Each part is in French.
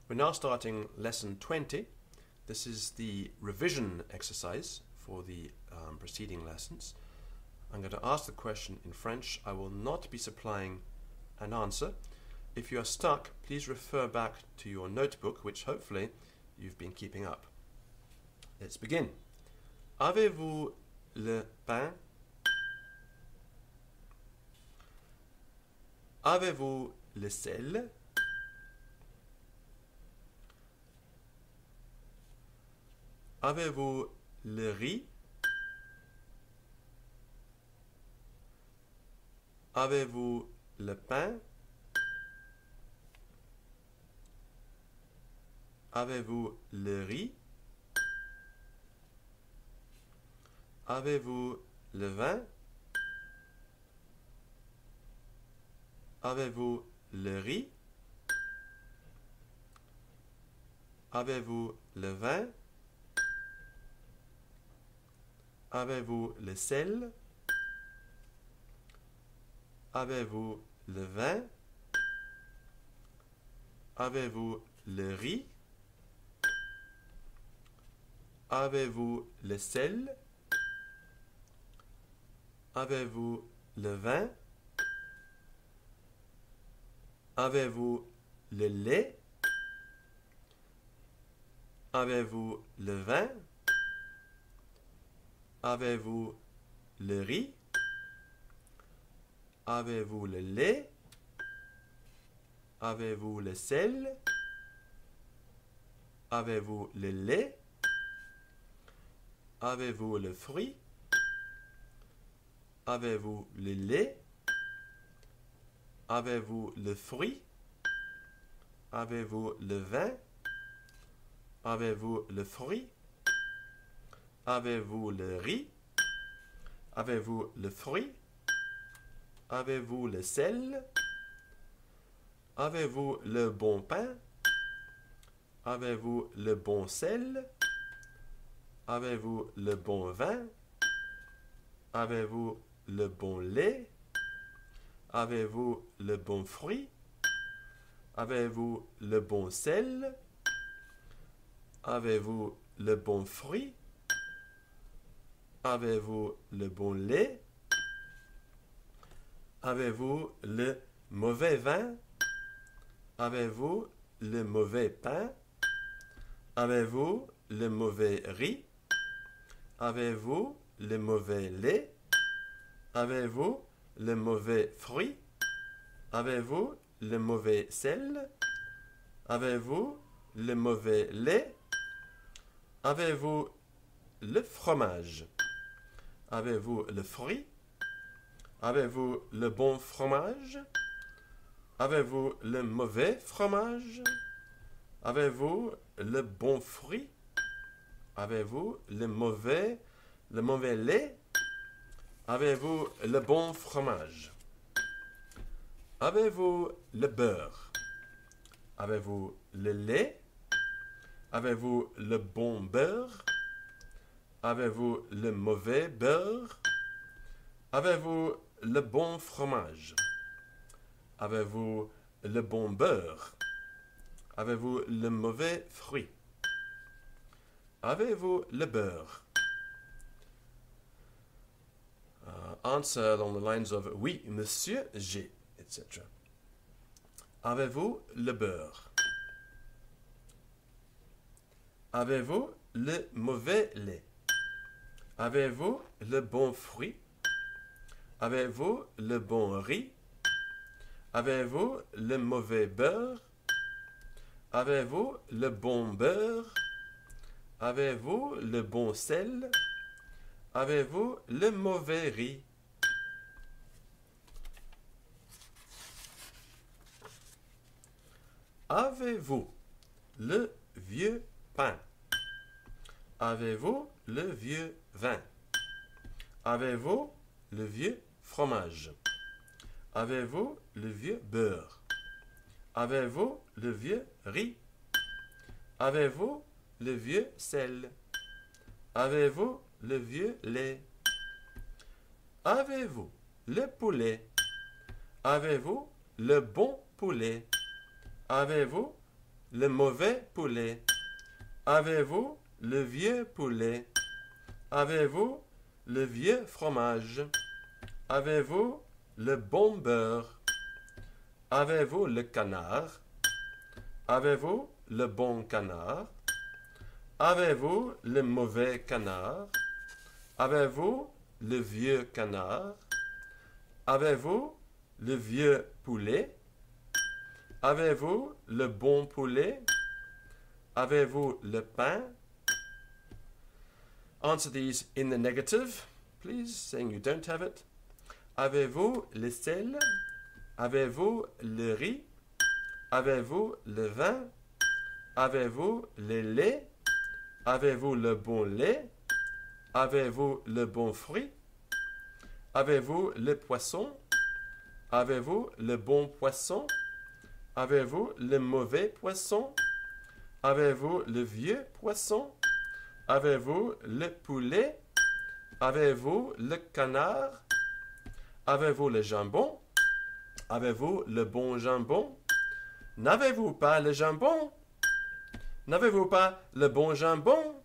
We're now starting lesson 20. This is the revision exercise for the preceding lessons. I'm going to ask the question in French. I will not be supplying an answer. If you are stuck, please refer back to your notebook, which hopefully you've been keeping up. Let's begin. Avez-vous le pain? Avez-vous le sel? Avez-vous le riz? Avez-vous le pain? Avez-vous le riz? Avez-vous le vin? Avez-vous le riz? Avez-vous le vin? Avez-vous le sel? Avez-vous le vin? Avez-vous le riz? Avez-vous le sel? Avez-vous le vin? Avez-vous le lait? Avez-vous le vin? Avez-vous le riz? Avez-vous le lait? Avez-vous le sel? Avez-vous le lait? Avez-vous le fruit? Avez-vous le lait? Avez-vous le fruit? Avez-vous le vin? Avez-vous le fruit? Avez-vous le riz? Avez-vous le fruit? Avez-vous le sel? Avez-vous le bon pain? Avez-vous le bon sel? Avez-vous le bon vin? Avez-vous le bon lait? Avez-vous le bon fruit? Avez-vous le bon sel? Avez-vous le bon fruit? Avez-vous le bon lait? Avez-vous le mauvais vin? Avez-vous le mauvais pain? Avez-vous le mauvais riz? Avez-vous le mauvais lait? Avez-vous le mauvais fruit? Avez-vous le mauvais sel? Avez-vous le mauvais lait? Avez-vous le fromage? Avez-vous le fruit? Avez-vous le bon fromage? Avez-vous le mauvais fromage? Avez-vous le bon fruit? Avez-vous le mauvais lait? Avez-vous le bon fromage? Avez-vous le beurre? Avez-vous le lait? Avez-vous le bon beurre? Avez-vous le mauvais beurre? Avez-vous le bon fromage? Avez-vous le bon beurre? Avez-vous le mauvais fruit? Avez-vous le beurre? Answer along the lines of oui, monsieur, j'ai, etc. Avez-vous le beurre? Avez-vous le mauvais lait? Avez-vous le bon fruit? Avez-vous le bon riz? Avez-vous le mauvais beurre? Avez-vous le bon beurre? Avez-vous le bon sel? Avez-vous le mauvais riz? Avez-vous le vieux pain? Avez-vous le vieux vin? Avez-vous le vieux fromage? Avez-vous le vieux beurre? Avez-vous le vieux riz? Avez-vous le vieux sel? Avez-vous le vieux lait? Avez-vous le poulet? Avez-vous le bon poulet? Avez-vous le mauvais poulet? Avez-vous le vieux poulet? Avez-vous le vieux fromage? Avez-vous le bon beurre? Avez-vous le canard? Avez-vous le bon canard? Avez-vous le mauvais canard? Avez-vous le vieux canard? Avez-vous le vieux poulet? Avez-vous le bon poulet? Avez-vous le pain? Answer these in the negative, please, saying you don't have it. Avez-vous le sel? Avez-vous le riz? Avez-vous le vin? Avez-vous le lait? Avez-vous le bon lait? Avez-vous le bon fruit? Avez-vous le poisson? Avez-vous le bon poisson? Avez-vous le mauvais poisson? Avez-vous le vieux poisson? Avez-vous le poulet? Avez-vous le canard? Avez-vous le jambon? Avez-vous le bon jambon? N'avez-vous pas le jambon? N'avez-vous pas le bon jambon?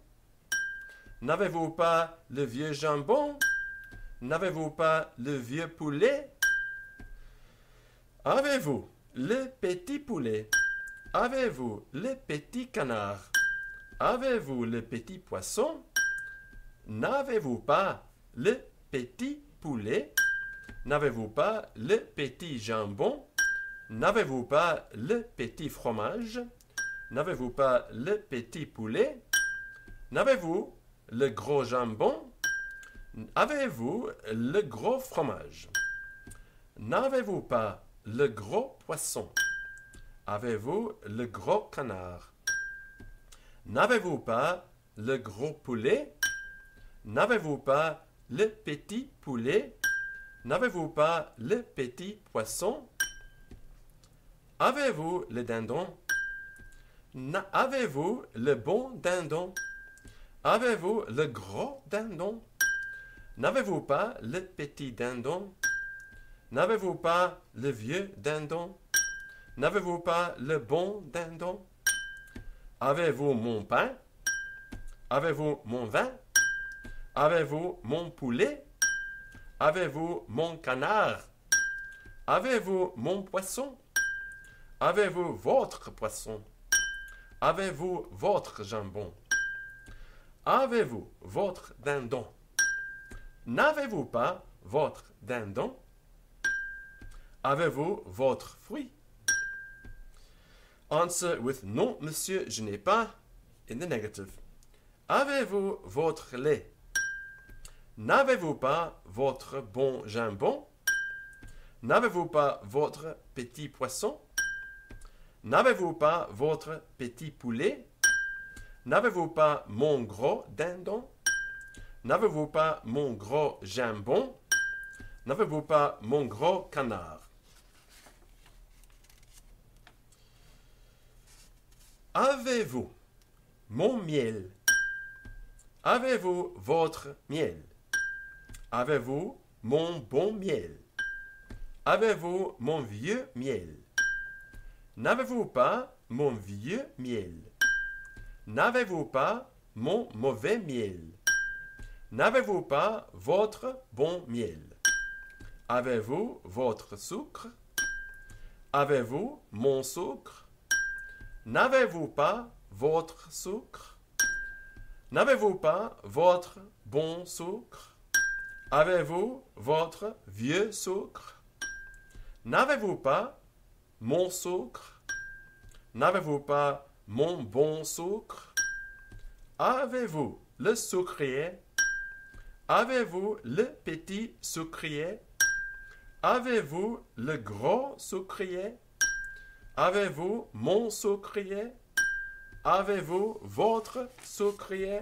N'avez-vous pas le vieux jambon? N'avez-vous pas le vieux poulet? Avez-vous le petit poulet? Avez-vous le petit canard? Avez-vous le petit poisson? N'avez-vous pas le petit poulet? N'avez-vous pas le petit jambon? N'avez-vous pas le petit fromage? N'avez-vous pas le petit poulet? N'avez-vous le gros jambon? Avez-vous le gros fromage? N'avez-vous pas le gros poisson? Avez-vous le gros canard? N'avez-vous pas le gros poulet? N'avez-vous pas le petit poulet? N'avez-vous pas le petit poisson? Avez-vous le dindon? Avez-vous le bon dindon? Avez-vous le gros dindon? N'avez-vous pas le petit dindon? N'avez-vous pas le vieux dindon? N'avez-vous pas le bon dindon? Avez-vous mon pain? Avez-vous mon vin? Avez-vous mon poulet? Avez-vous mon canard? Avez-vous mon poisson? Avez-vous votre poisson? Avez-vous votre jambon? Avez-vous votre dindon? N'avez-vous pas votre dindon? Avez-vous votre fruit? Answer with non, monsieur, je n'ai pas, in the negative. Avez-vous votre lait? N'avez-vous pas votre bon jambon? N'avez-vous pas votre petit poisson? N'avez-vous pas votre petit poulet? N'avez-vous pas mon gros dindon? N'avez-vous pas mon gros jambon? N'avez-vous pas mon gros canard? Avez-vous mon miel? Avez-vous votre miel? Avez-vous mon bon miel? Avez-vous mon vieux miel? N'avez-vous pas mon vieux miel? N'avez-vous pas mon mauvais miel? N'avez-vous pas votre bon miel? Avez-vous votre sucre? Avez-vous mon sucre? N'avez-vous pas votre sucre? N'avez-vous pas votre bon sucre? Avez-vous votre vieux sucre? N'avez-vous pas mon sucre? N'avez-vous pas mon bon sucre? Avez-vous le sucrier? Avez-vous le petit sucrier? Avez-vous le gros sucrier? Avez-vous mon sucrier? Avez-vous votre sucrier?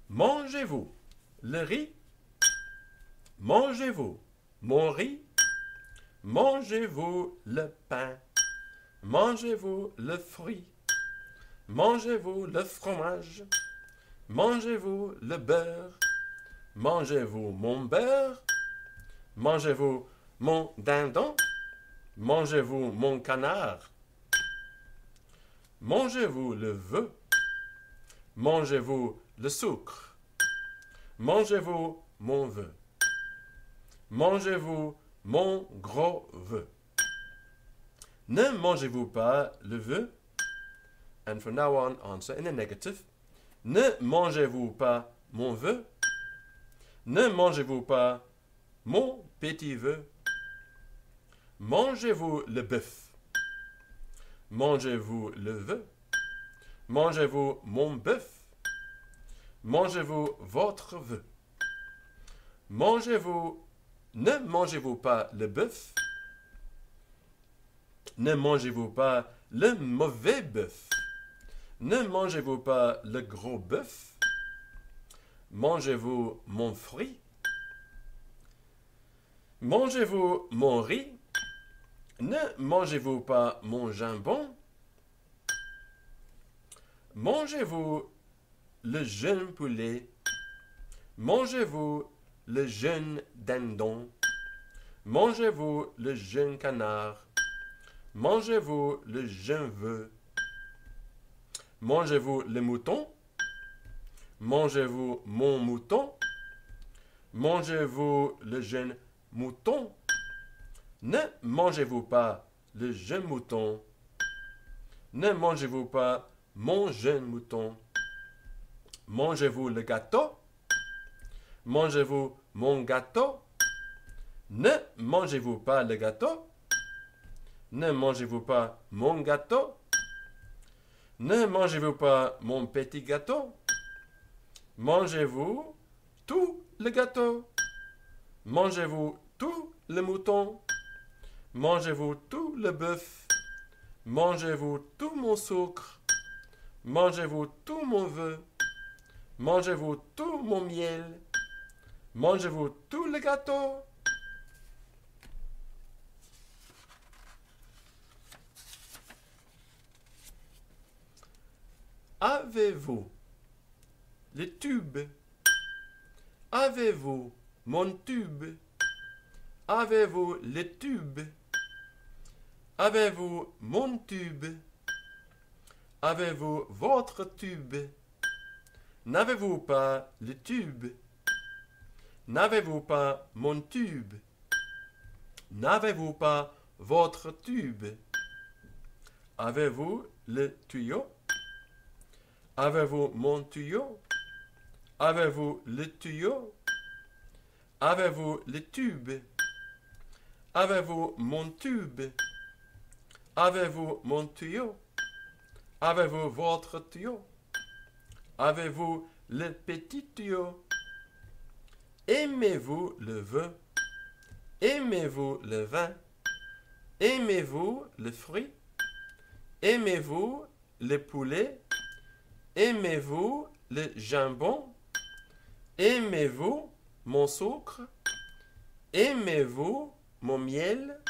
Mangez-vous le riz? Mangez-vous mon riz? Mangez-vous le pain? Mangez-vous le fruit? Mangez-vous le fromage? Mangez-vous le beurre? Mangez-vous mon beurre? Mangez-vous mon dindon? Mangez-vous mon canard? Mangez-vous le vœu? Mangez-vous le sucre? Mangez-vous mon vœu? Mangez-vous mon gros vœu? Ne mangez-vous pas le vœu? And from now on, answer in a negative. Ne mangez-vous pas mon vœu? Ne mangez-vous pas mon petit vœu? Mangez-vous le bœuf? Mangez-vous le vœu? Mangez-vous mon bœuf? Mangez-vous votre vœu? Ne mangez-vous pas le bœuf? Ne mangez-vous pas le mauvais bœuf? Ne mangez-vous pas le gros bœuf? Mangez-vous mon fruit? Mangez-vous mon riz? Ne mangez-vous pas mon jambon? Mangez-vous le jeune poulet? Mangez-vous le jeune dindon? Mangez-vous le jeune canard? Mangez-vous le jeune veau? Mangez-vous le mouton? Mangez-vous mon mouton? Mangez-vous le jeune mouton? Ne mangez-vous pas le jeune mouton? Ne mangez-vous pas mon jeune mouton? Mangez-vous le gâteau? Mangez-vous mon gâteau? Ne mangez-vous pas le gâteau? Ne mangez-vous pas mon gâteau? Ne mangez-vous pas mon petit gâteau? Mangez-vous tout le gâteau? Mangez-vous tout le mouton? Mangez-vous tout le bœuf? Mangez-vous tout mon sucre? Mangez-vous tout mon vœu? Mangez-vous tout mon miel? Mangez-vous tout le gâteau? Avez-vous le tube? Avez-vous mon tube? Avez-vous le tube? Avez-vous mon tube? Avez-vous votre tube? N'avez-vous pas le tube? N'avez-vous pas mon tube? N'avez-vous pas votre tube? Avez-vous le tuyau? Avez-vous mon tuyau? Avez-vous le tuyau? Avez-vous le tube? Avez-vous mon tube? Avez-vous mon tuyau? Avez-vous votre tuyau? Avez-vous le petit tuyau? Aimez-vous le vin? Aimez-vous le vin? Aimez-vous le fruit? Aimez-vous le poulet? Aimez-vous le jambon? Aimez-vous mon sucre? Aimez-vous mon miel?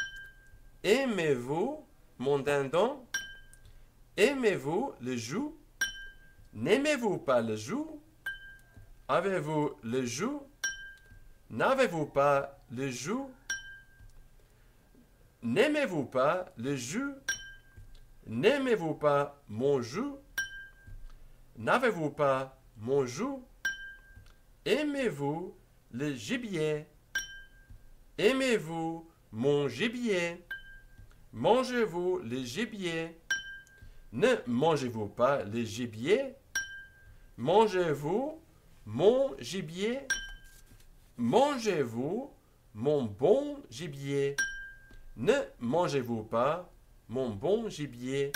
Aimez-vous mon dindon? Aimez-vous le jus? N'aimez-vous pas le jus? Avez-vous le jus? N'avez-vous pas le jus? N'aimez-vous pas le jus? N'aimez-vous pas mon jus? N'avez-vous pas mon jus? Aimez-vous le gibier? Aimez-vous mon gibier? Mangez-vous le gibier? Ne mangez-vous pas le gibier? Mangez-vous mon gibier? Mangez-vous mon bon gibier? Ne mangez-vous pas mon bon gibier?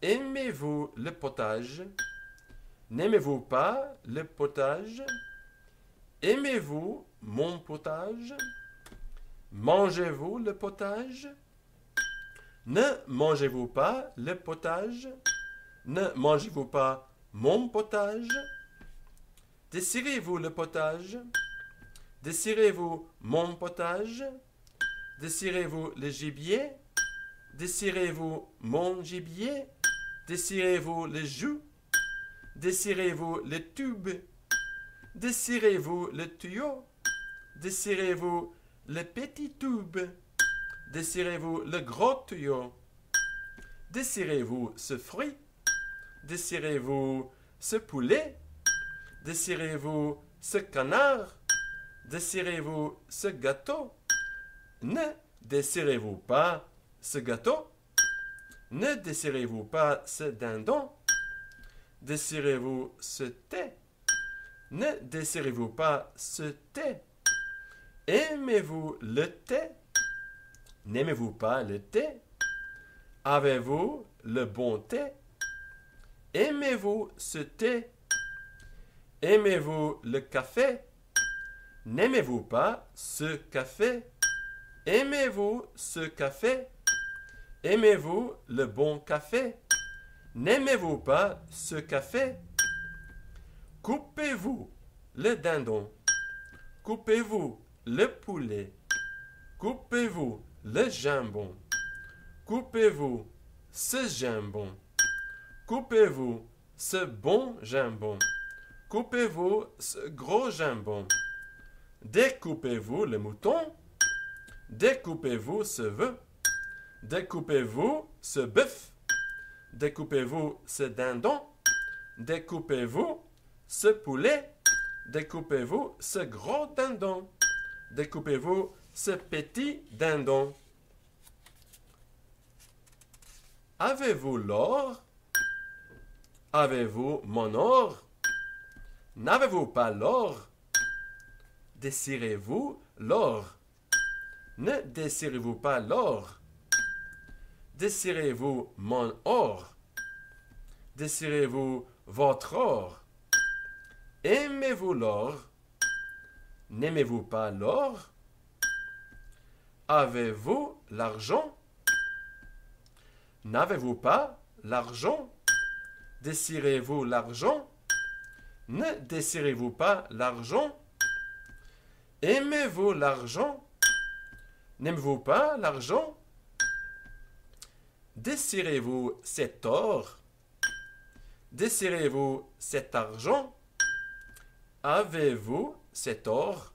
Aimez-vous le potage? N'aimez-vous pas le potage? Aimez-vous mon potage? Mangez-vous le potage? Ne mangez-vous pas le potage? Ne mangez-vous pas mon potage? Désirez-vous le potage? Désirez-vous mon potage? Désirez-vous le gibier? Désirez-vous mon gibier? Désirez-vous le jus? Désirez-vous le tube? Désirez-vous le tuyau? Désirez-vous le petit tube? Désirez-vous le gros tuyau? Désirez-vous ce fruit? Désirez-vous ce poulet? Désirez-vous ce canard? Désirez-vous ce gâteau? Ne désirez-vous pas ce gâteau? Ne désirez-vous pas ce dindon? Désirez-vous ce thé? Ne désirez-vous pas ce thé? Aimez-vous le thé? N'aimez-vous pas le thé? Avez-vous le bon thé? Aimez-vous ce thé? Aimez-vous le café? N'aimez-vous pas ce café? Aimez-vous ce café? Aimez-vous le bon café? N'aimez-vous pas ce café? Coupez-vous le dindon? Coupez-vous le poulet? Coupez-vous le jambon? Coupez-vous ce jambon? Coupez-vous ce bon jambon? Coupez-vous ce gros jambon? Découpez-vous le mouton? Découpez-vous ce bœuf? Découpez-vous ce bœuf? Découpez-vous ce dindon? Découpez-vous ce poulet? Découpez-vous ce gros dindon? Découpez-vous ce petit dindon? Avez-vous l'or? Avez-vous mon or? N'avez-vous pas l'or? Désirez-vous l'or? Ne désirez-vous pas l'or? Désirez-vous mon or? Désirez-vous votre or? Aimez-vous l'or? N'aimez-vous pas l'or? Avez-vous l'argent? N'avez-vous pas l'argent? Désirez-vous l'argent? Ne désirez-vous pas l'argent? Aimez-vous l'argent? N'aimez-vous pas l'argent? Désirez-vous cet or? Désirez-vous cet argent? Avez-vous cet or?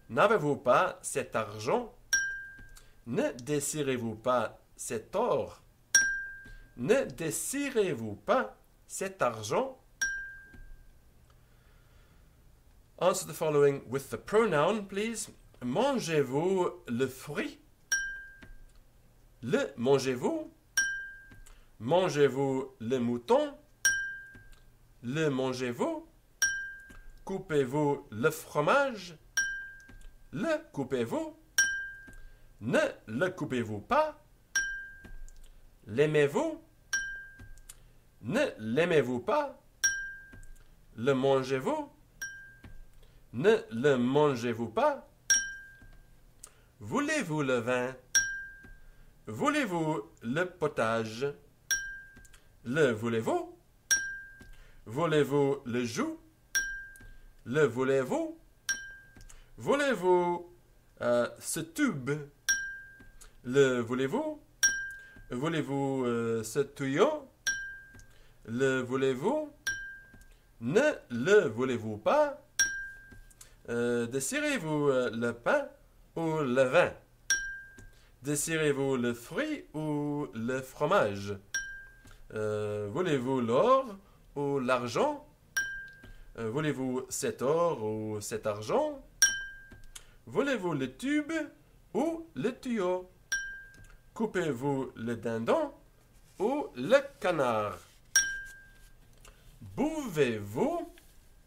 N'avez-vous pas cet argent? Ne désirez-vous pas cet or? Ne désirez-vous pas cet argent? Answer the following with the pronoun, please. Mangez-vous le fruit? Le mangez-vous? Mangez-vous le mouton? Le mangez-vous? Coupez-vous le fromage? Le coupez-vous? Ne le coupez-vous pas? L'aimez-vous? Ne l'aimez-vous pas? Le mangez-vous? Ne le mangez-vous pas? Voulez-vous le vin? Voulez-vous le potage? Le voulez-vous? Voulez-vous le jus? Le voulez-vous? Voulez-vous ce tube? Le voulez-vous? Voulez-vous ce tuyau? Le voulez-vous? Ne le voulez-vous pas? Désirez-vous le pain ou le vin? Désirez-vous le fruit ou le fromage? Voulez-vous l'or ou l'argent? Voulez-vous cet or ou cet argent? Voulez-vous le tube ou le tuyau? Coupez-vous le dindon ou le canard? Buvez-vous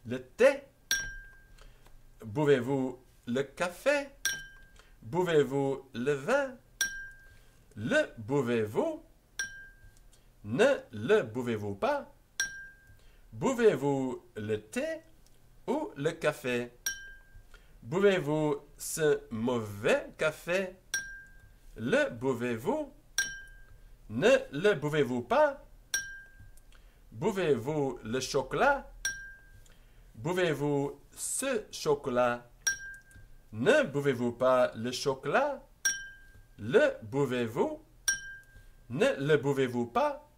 le thé? Buvez-vous le café? Buvez-vous le vin? Le buvez-vous? Ne le buvez-vous pas? Buvez-vous le thé ou le café? Buvez-vous ce mauvais café? Le buvez-vous? Ne le buvez-vous pas? Buvez-vous le chocolat? Buvez-vous ce chocolat? Ne buvez-vous pas le chocolat? Le buvez-vous? Ne le buvez-vous pas?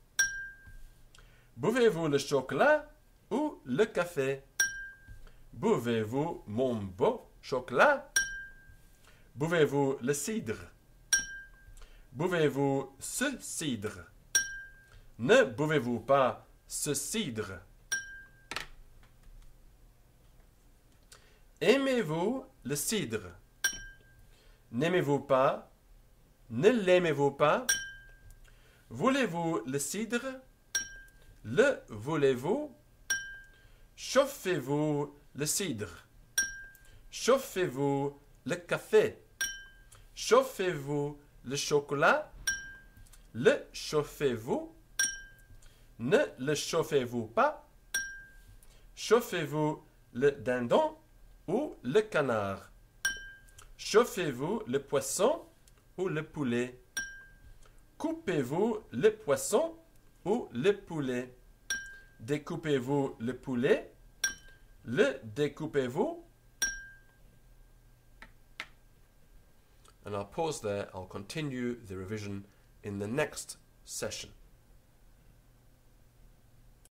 Buvez-vous le chocolat ou le café? Buvez-vous mon beau chocolat? Buvez-vous le cidre? Buvez-vous ce cidre? Ne buvez-vous pas ce cidre? Aimez-vous le cidre? N'aimez-vous pas? Ne l'aimez-vous pas? Voulez-vous le cidre? Le voulez-vous? Chauffez-vous le cidre? Chauffez-vous le café? Chauffez-vous le chocolat? Le chauffez-vous? Ne le chauffez-vous pas? Chauffez-vous le dindon ou le canard? Chauffez-vous le poisson ou le poulet? Coupez-vous le poisson ou le poulet? Découpez-vous le poulet? Le découpez-vous? And I'll pause there. I'll continue the revision in the next session.